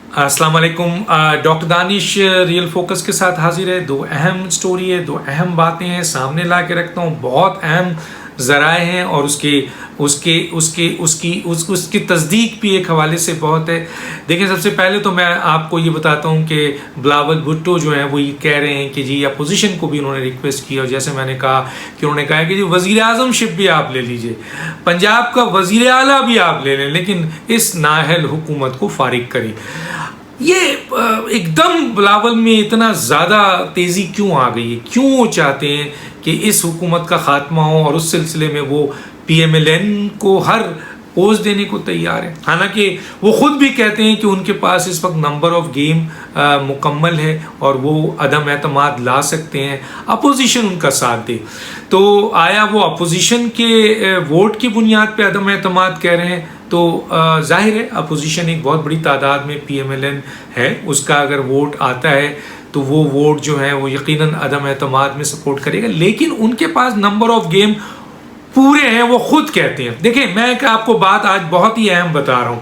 अस्सलाम वालेकुम। Doctor Danish real focus के साथ हाजिर है। दो अहम स्टोरी है, दो अहम बातें हैं, सामने ला के रखता हूँ। बहुत अहम ज़राए हैं और उसकी तस्दीक भी एक हवाले से बहुत है। देखिए, सबसे पहले तो मैं आपको ये बताता हूँ कि बिलावल भुट्टो जो हैं वो ये कह रहे हैं कि जी अपोजिशन को भी उन्होंने रिक्वेस्ट की, और जैसे मैंने कहा कि उन्होंने कहा कि जी वज़ीर आज़म शिप भी आप ले लीजिए, पंजाब का वज़ीर आला भी आप ले लें, लेकिन इस नाअहल हुकूमत को फारिग करें। ये एकदम बिलावल में इतना ज़्यादा तेज़ी क्यों आ गई है? क्यों वो चाहते हैं कि इस हुकूमत का ख़ात्मा हो, और उस सिलसिले में वो PMLN को हर पोस्ट देने को तैयार है। हालांकि वो ख़ुद भी कहते हैं कि उनके पास इस वक्त नंबर ऑफ़ गेम मुकम्मल है और वो अदम एतमाद ला सकते हैं, अपोजिशन उनका साथ दे। तो आया वो अपोजिशन के वोट की बुनियाद पर अदम एतमाद कह रहे हैं? तो जाहिर है अपोजिशन एक बहुत बड़ी तादाद में PMLN है, उसका अगर वोट आता है तो वो वोट जो है वो यकीनन अदम एतमाद में सपोर्ट करेगा, लेकिन उनके पास नंबर ऑफ़ गेम पूरे हैं, वो खुद कहते हैं। देखिए, मैं आपको बात आज बहुत ही अहम बता रहा हूँ,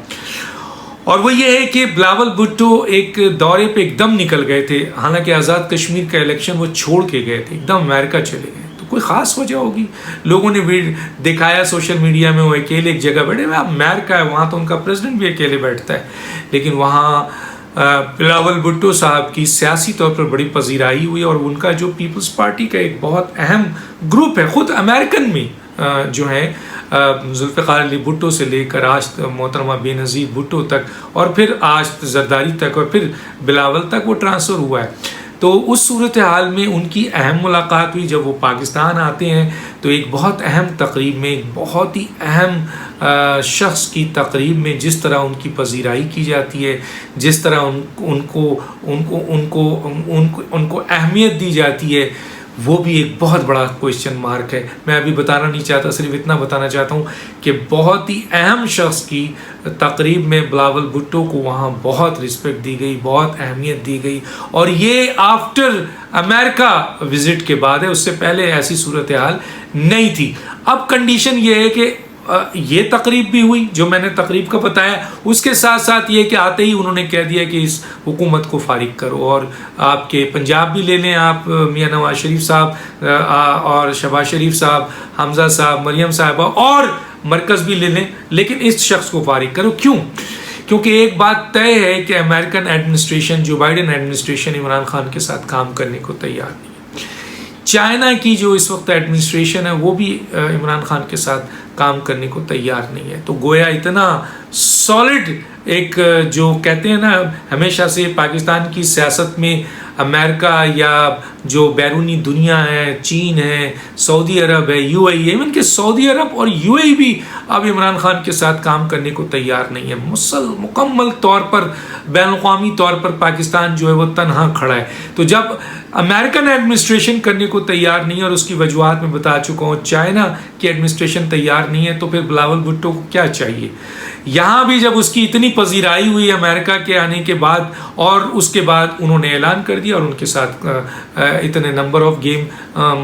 और वो ये है कि बिलावल भुट्टो एक दौरे पे एकदम निकल गए थे। हालांकि आज़ाद कश्मीर का इलेक्शन वो छोड़ के गए थे, एकदम अमेरिका चले गए। कोई ख़ास वजह होगी, लोगों ने भी दिखाया सोशल मीडिया में, वो अकेले एक जगह बैठे। अमेरिका है, वहाँ तो उनका प्रेसिडेंट भी अकेले बैठता है, लेकिन वहाँ बिलावल भुट्टो साहब की सियासी तौर पर बड़ी पजीराई हुई, और उनका जो पीपल्स पार्टी का एक बहुत अहम ग्रुप है, ख़ुद अमेरिकन में जो है जुल्फ़िकार अली भुट्टो से लेकर आज मोहतरमा बेनज़ीर भुट्टो तक, और फिर आज जरदारी तक, और फिर बिलावल तक वो ट्रांसफ़र हुआ है। तो उस सूरत हाल में उनकी अहम मुलाकात हुई। जब वो पाकिस्तान आते हैं तो एक बहुत अहम तकरीब में, एक बहुत ही अहम शख्स की तकरीब में जिस तरह उनकी पजीराई की जाती है, जिस तरह उनको अहमियत दी जाती है, वो भी एक बहुत बड़ा क्वेश्चन मार्क है। मैं अभी बताना नहीं चाहता, सिर्फ इतना बताना चाहता हूँ कि बहुत ही अहम शख्स की तकरीब में बिलावल भुट्टो को वहाँ बहुत रिस्पेक्ट दी गई, बहुत अहमियत दी गई, और ये आफ्टर अमेरिका विज़िट के बाद है, उससे पहले ऐसी सूरत हाल नहीं थी। अब कंडीशन ये है कि ये तकरीब भी हुई जो मैंने तकरीब का बताया, उसके साथ साथ ये कि आते ही उन्होंने कह दिया कि इस हुकूमत को फारिग करो, और आपके पंजाब भी ले लें आप, मियां नवाज शरीफ साहब और शहबाज शरीफ साहब, हमजा साहब, मरियम साहबा, और मरकज़ भी ले लें, लेकिन इस शख्स को फारिग करो। क्यों? क्योंकि एक बात तय है कि American administration, Joe Biden administration Imran Khan के साथ काम करने को तैयार नहीं है। चाइना की जो इस वक्त एडमिनिस्ट्रेशन है वो भी इमरान खान के साथ काम करने को तैयार नहीं है। तो गोया इतना सॉलिड एक, जो कहते हैं ना, हमेशा से पाकिस्तान की सियासत में अमेरिका या जो बैरूनी दुनिया है, चीन है, सऊदी अरब है, UAE है, इवन कि सऊदी अरब और UAE भी अब इमरान खान के साथ काम करने को तैयार नहीं है। मुकम्मल तौर पर बैनुल-अक़वामी तौर पर पाकिस्तान जो है वो तनहा खड़ा है। तो जब अमेरिकन एडमिनिस्ट्रेशन करने को तैयार नहीं है, और उसकी वजूहात में बता चुका हूँ, चाइना की एडमिनिस्ट्रेशन तैयार नहीं है, तो फिर बिलावल भुट्टो को क्या चाहिए? यहाँ भी जब उसकी इतनी पजीराई हुई अमेरिका के आने के बाद, और उसके बाद उन्होंने ऐलान कर दिया, और उनके साथ इतने नंबर ऑफ़ गेम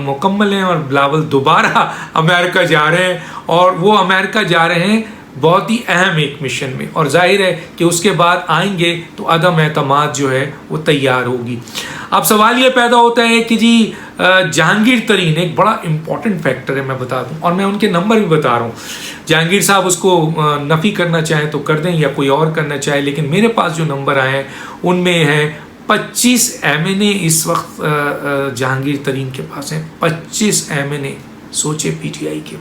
मुकम्मल हैं, और बिलावल दोबारा अमेरिका जा रहे हैं, और वो अमेरिका जा रहे हैं बहुत ही अहम एक मिशन में, और जाहिर है कि उसके बाद आएंगे तो अदम एतमाद जो है वो तैयार होगी। अब सवाल ये पैदा होता है कि जी जहांगीर तरीन एक बड़ा इंपॉर्टेंट फैक्टर है, मैं बता दूं, और मैं उनके नंबर भी बता रहा हूँ। जहांगीर साहब उसको नफ़ी करना चाहें तो कर दें, या कोई और करना चाहे, लेकिन मेरे पास जो नंबर आए हैं उनमें है 25 MNA इस वक्त जहांगीर तरीन के पास हैं। 25 MNA सोचे PTI के,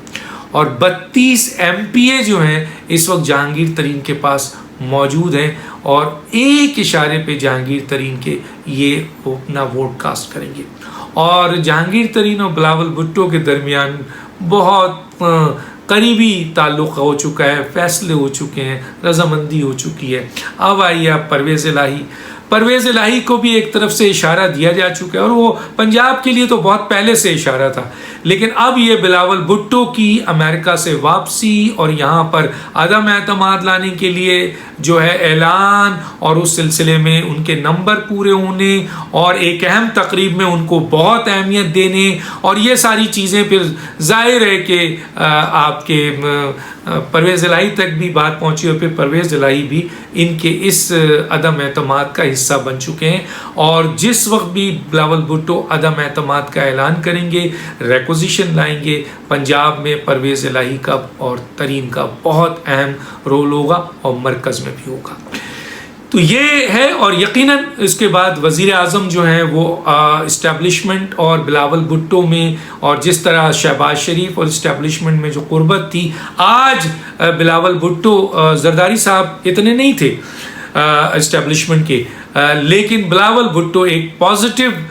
और 32 MPA जो हैं इस वक्त जहांगीर तरीन के पास मौजूद हैं, और एक इशारे पे जहांगीर तरीन के ये अपना वोट कास्ट करेंगे। और जहांगीर तरीन और बिलावल भुट्टो के दरमियान बहुत करीबी ताल्लुक़ हो चुका है, फैसले हो चुके हैं, रजामंदी हो चुकी है। अब आइए आप परवेज़ इलाही। परवेज़ इलाही को भी एक तरफ से इशारा दिया जा चुका है, और वो पंजाब के लिए तो बहुत पहले से इशारा था। लेकिन अब ये बिलावल भुट्टो की अमेरिका से वापसी और यहाँ पर अदम एतमाद लाने के लिए जो है ऐलान, और उस सिलसिले में उनके नंबर पूरे होने और एक अहम तकरीब में उनको बहुत अहमियत देने, और ये सारी चीज़ें फिर जाहिर है कि आपके परवेज़ इलाही तक भी बात पहुंची, और फिर परवेज़ इलाही भी इनके इस अदम एतमाद का हिस्सा बन चुके हैं। और जिस वक्त भी बिलावल भुट्टो अदम एतमाद का ऐलान करेंगे, रेक्विजिशन लाएंगे, पंजाब में परवेज़ इलाही का और तरीन का बहुत अहम रोल होगा और मरकज़ में भी होगा। तो ये है, और यकीनन इसके बाद वज़ीर आज़म जो है वो इस्टेब्लिशमेंट और बिलावल भुट्टो में, और जिस तरह शहबाज शरीफ और इस्टेब्लिशमेंट में जो कुर्बत थी, आज बिलावल भुट्टो जरदारी साहब इतने नहीं थे इस्टेब्लिशमेंट के, लेकिन बिलावल भुट्टो एक पॉजिटिव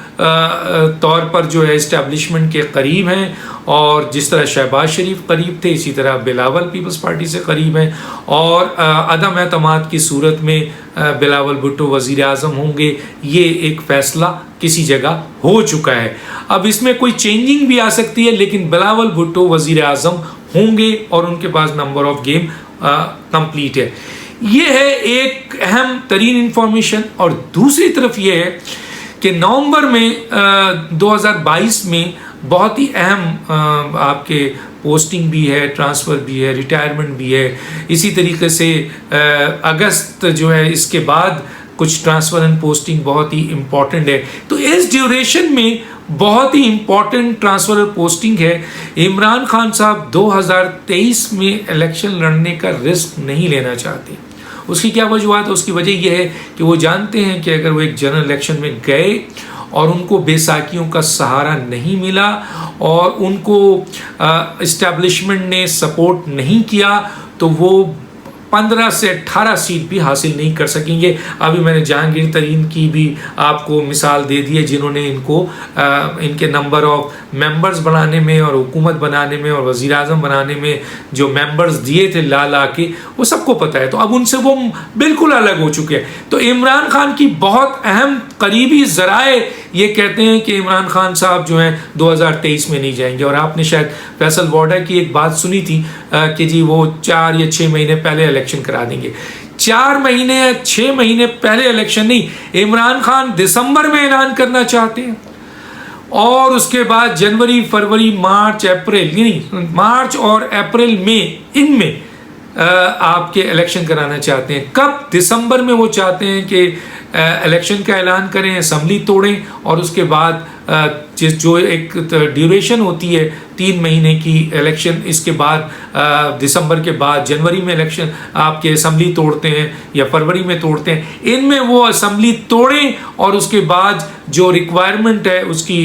तौर पर जो है इस्टेब्लिशमेंट के करीब हैं, और जिस तरह शहबाज शरीफ करीब थे इसी तरह बिलावल पीपल्स पार्टी से करीब हैं, और अदम एतमाद की सूरत में बिलावल भुट्टो वज़ीर आज़म होंगे, ये एक फ़ैसला किसी जगह हो चुका है। अब इसमें कोई चेंजिंग भी आ सकती है, लेकिन बिलावल भुट्टो वज़ीर आज़म होंगे और उनके पास नंबर ऑफ गेम कंप्लीट है। ये है एक अहम तरीन इंफॉर्मेशन। और दूसरी तरफ ये है कि नवंबर में 2022 में बहुत ही अहम आपके पोस्टिंग भी है, ट्रांसफ़र भी है, रिटायरमेंट भी है। इसी तरीके से अगस्त जो है इसके बाद कुछ ट्रांसफ़र एंड पोस्टिंग बहुत ही इम्पॉर्टेंट है। तो इस ड्यूरेशन में बहुत ही इम्पॉर्टेंट ट्रांसफ़र और पोस्टिंग है। इमरान खान साहब 2023 में इलेक्शन लड़ने का रिस्क नहीं लेना चाहते। उसकी क्या वजूहत है? उसकी वजह यह है कि वो जानते हैं कि अगर वो एक जनरल इलेक्शन में गए और उनको बेसाखियों का सहारा नहीं मिला और उनको इस्टेब्लिशमेंट ने सपोर्ट नहीं किया, तो वो 15 से 18 सीट भी हासिल नहीं कर सकेंगे। अभी मैंने जहांगीर तरीन की भी आपको मिसाल दे दी है, जिन्होंने इनको इनके नंबर ऑफ मेंबर्स बनाने में और हुकूमत बनाने में और वज़ीर आज़म बनाने में जो मेंबर्स दिए थे ला ला के, वो सबको पता है। तो अब उनसे वो बिल्कुल अलग हो चुके हैं। तो इमरान खान की बहुत अहम करीबी ज़राए ये कहते हैं कि इमरान खान साहब जो हैं 2023 में नहीं जाएंगे। और आपने शायद फैसल वॉडा की एक बात सुनी थी कि जी वो 4 या 6 महीने पहले इलेक्शन करा देंगे। 4 महीने या 6 महीने पहले इलेक्शन नहीं, इमरान खान दिसंबर में ऐलान करना चाहते हैं और उसके बाद जनवरी, फरवरी, मार्च, अप्रैल, यानी मार्च और अप्रैल में इनमें आपके इलेक्शन कराना चाहते हैं। कब? दिसंबर में वो चाहते हैं कि इलेक्शन का ऐलान करें, असम्बली तोड़ें और उसके बाद जो एक ड्यूरेशन होती है 3 महीने की इलेक्शन, इसके बाद दिसंबर के बाद जनवरी में इलेक्शन आपके असम्बली तोड़ते हैं या फरवरी में तोड़ते हैं, इनमें वो असम्बली तोड़ें और उसके बाद जो रिक्वायरमेंट है उसकी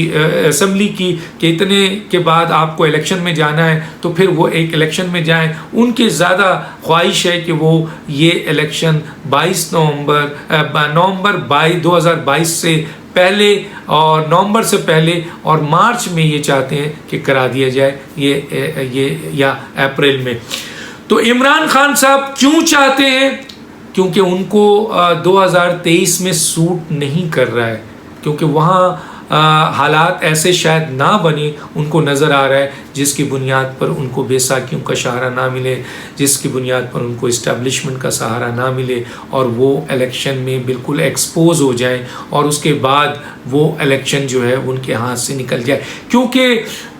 असम्बली की कि इतने के बाद आपको इलेक्शन में जाना है, तो फिर वो एक इलेक्शन में जाएं। उनकी ज़्यादा ख्वाहिश है कि वो ये इलेक्शन 22 नवंबर 2022 से पहले और नवंबर से पहले और मार्च में ये चाहते हैं कि करा दिया जाए ये या अप्रैल में। तो इमरान खान साहब क्यों चाहते हैं? क्योंकि उनको 2023 में सूट नहीं कर रहा है, क्योंकि वहाँ हालात ऐसे शायद ना बने, उनको नज़र आ रहा है, जिसकी बुनियाद पर उनको बेसाखियों का सहारा ना मिले, जिसकी बुनियाद पर उनको इस्टेब्लिशमेंट का सहारा ना मिले और वो इलेक्शन में बिल्कुल एक्सपोज हो जाए और उसके बाद वो इलेक्शन जो है उनके हाथ से निकल जाए। क्योंकि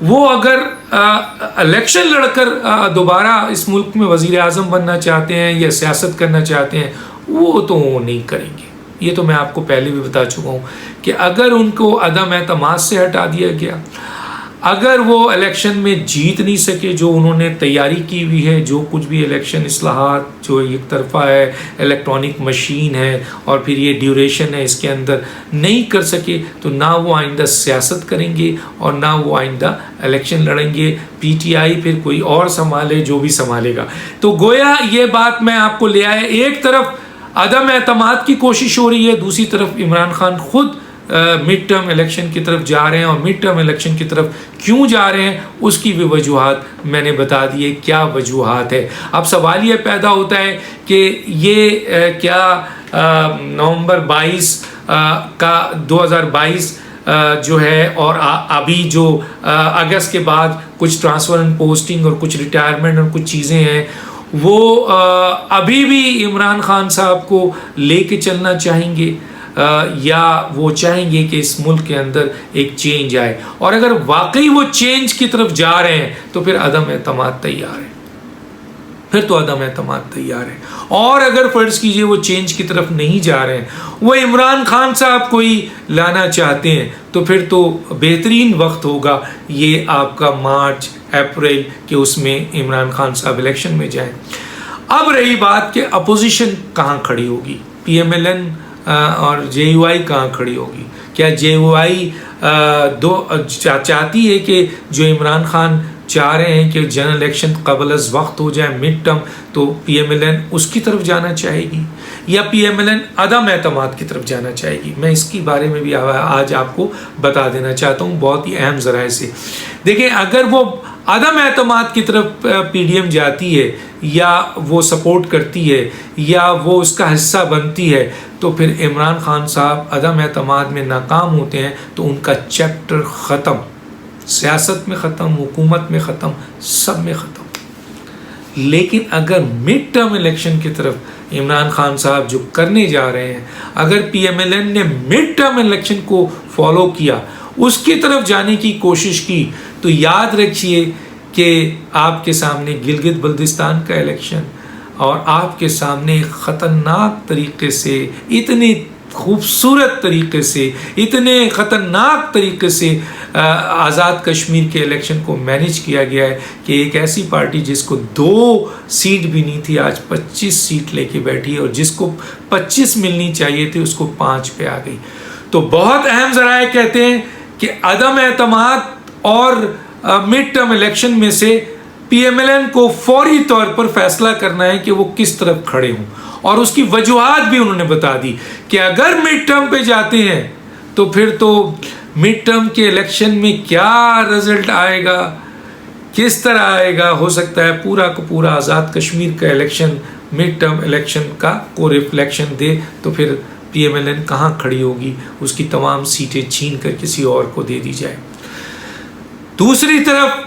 वो अगर इलेक्शन लड़कर दोबारा इस मुल्क में वज़ीर आज़म बनना चाहते हैं या सियासत करना चाहते हैं, वो तो नहीं करेंगे। ये तो मैं आपको पहले भी बता चुका हूँ कि अगर उनको अदम एतमाद से हटा दिया गया, अगर वो इलेक्शन में जीत नहीं सके, जो उन्होंने तैयारी की हुई है, जो कुछ भी इलेक्शन इस्लाहात जो एक तरफा है, इलेक्ट्रॉनिक मशीन है और फिर ये ड्यूरेशन है, इसके अंदर नहीं कर सके, तो ना वो आइंदा सियासत करेंगे और ना वो आइंदा इलेक्शन लड़ेंगे। PTI फिर कोई और संभाले, जो भी संभालेगा। तो गोया ये बात मैं आपको ले आया, एक तरफ अदम एतमाद की कोशिश हो रही है, दूसरी तरफ इमरान खान खुद मिड टर्म इलेक्शन की तरफ जा रहे हैं। और मिड टर्म इलेक्शन की तरफ क्यों जा रहे हैं उसकी भी वजूहात मैंने बता दी है, क्या वजूहात है। अब सवाल ये पैदा होता है कि ये क्या नवंबर 22 का 2022 जो है, और अभी जो अगस्त के बाद कुछ ट्रांसफ़र एंड पोस्टिंग और कुछ रिटायरमेंट और कुछ चीज़ें हैं, वो अभी भी इमरान खान साहब को लेके चलना चाहेंगे या वो चाहेंगे कि इस मुल्क के अंदर एक चेंज आए। और अगर वाकई वो चेंज की तरफ जा रहे हैं तो फिर अदम एतमाद तैयार है, फिर तो अदम एतमाद तैयार है। और अगर फ़र्ज़ कीजिए वो चेंज की तरफ नहीं जा रहे हैं, वो इमरान खान साहब को ही लाना चाहते हैं, तो फिर तो बेहतरीन वक्त होगा ये आपका मार्च अप्रैल के, उसमें इमरान खान साहब इलेक्शन में जाएं। अब रही बात कि अपोजिशन कहाँ खड़ी होगी, PMLN और JUI कहाँ खड़ी होगी। क्या JUI चाहती है कि जो इमरान खान चाह रहे हैं कि जनरल इलेक्शन कबल अज़ वक्त हो जाए, मिड टर्म, तो PMLN उसकी तरफ जाना चाहेगी या PMLN अदम एतमाद की तरफ जाना चाहेगी? मैं इसके बारे में भी आज आपको बता देना चाहता हूँ बहुत ही अहम ज़राए से। देखिए, अगर वो अदम एतमाद की तरफ PDM जाती है या वो सपोर्ट करती है या वो उसका हिस्सा बनती है, तो फिर इमरान खान साहब अदम एतमाद में नाकाम होते हैं तो उनका चैप्टर ख़त्म, सियासत में ख़त्म, हुकूमत में ख़त्म, सब में ख़त्म। लेकिन अगर मिड टर्म इलेक्शन की तरफ इमरान खान साहब जो करने जा रहे हैं, अगर PMLN ने मिड टर्म इलेक्शन को फॉलो किया, उसकी तरफ जाने की कोशिश की, तो याद रखिए कि आपके सामने गिलगित बल्तिस्तान का इलेक्शन और आपके सामने ख़तरनाक तरीके से, इतने खूबसूरत तरीके से, इतने ख़तरनाक तरीके से आज़ाद कश्मीर के इलेक्शन को मैनेज किया गया है कि एक ऐसी पार्टी जिसको 2 सीट भी नहीं थी, आज 25 सीट लेके बैठी है, और जिसको 25 मिलनी चाहिए थी उसको 5 पे आ गई। तो बहुत अहम ज़राए कहते हैं कि अदम एतमाद और मिड टर्म इलेक्शन में से PMLN को फौरी तौर पर फैसला करना है कि वो किस तरफ खड़े हों, और उसकी वजूहात भी उन्होंने बता दी कि अगर मिड टर्म पे जाते हैं तो फिर तो मिड टर्म के इलेक्शन में क्या रिजल्ट आएगा, किस तरह आएगा, हो सकता है पूरा का पूरा आज़ाद कश्मीर का इलेक्शन मिड टर्म इलेक्शन का को रिफ्लेक्शन दे, तो फिर PMLN कहाँ खड़ी होगी, उसकी तमाम सीटें छीन कर किसी और को दे दी जाए। दूसरी तरफ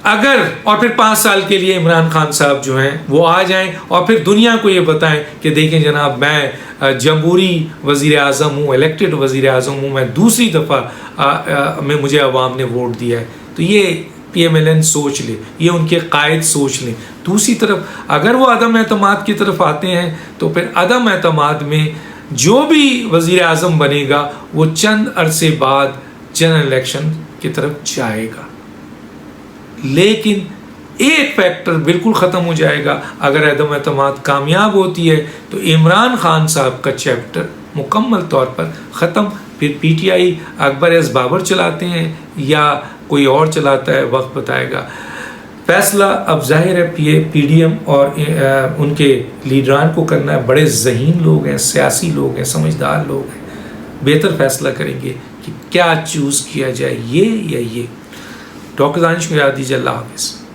अगर और फिर 5 साल के लिए इमरान खान साहब जो हैं वो आ जाएं और फिर दुनिया को ये बताएं कि देखें जनाब, मैं जमहूरी वज़ीर आज़म हूँ, इलेक्टेड वज़ीर आज़म हूँ, मैं दूसरी दफ़ा में मुझे अवाम ने वोट दिया है। तो ये PMLN सोच ले, ये उनके कायद सोच लें। दूसरी तरफ अगर वो अदम एतमाद की तरफ आते हैं तो फिर अदम एतमाद में जो भी वज़ीर आज़म बनेगा वो चंद अरसे बाद जनरल इलेक्शन की तरफ जाएगा। लेकिन एक फैक्टर बिल्कुल ख़त्म हो जाएगा, अगर अदम एतमाद कामयाब होती है तो इमरान खान साहब का चैप्टर मुकम्मल तौर पर ख़त्म। फिर PTI अकबर एस बाबर चलाते हैं या कोई और चलाता है, वक्त बताएगा। फैसला अब जाहिर है PDM और उनके लीडरान को करना है। बड़े ज़हीन लोग हैं, सियासी लोग हैं, समझदार लोग हैं, बेहतर फैसला करेंगे कि क्या चूज़ किया जाए, ये या ये। डॉक्टर दानिश को याद दीजिए। अल्लाह हाफ़िज़।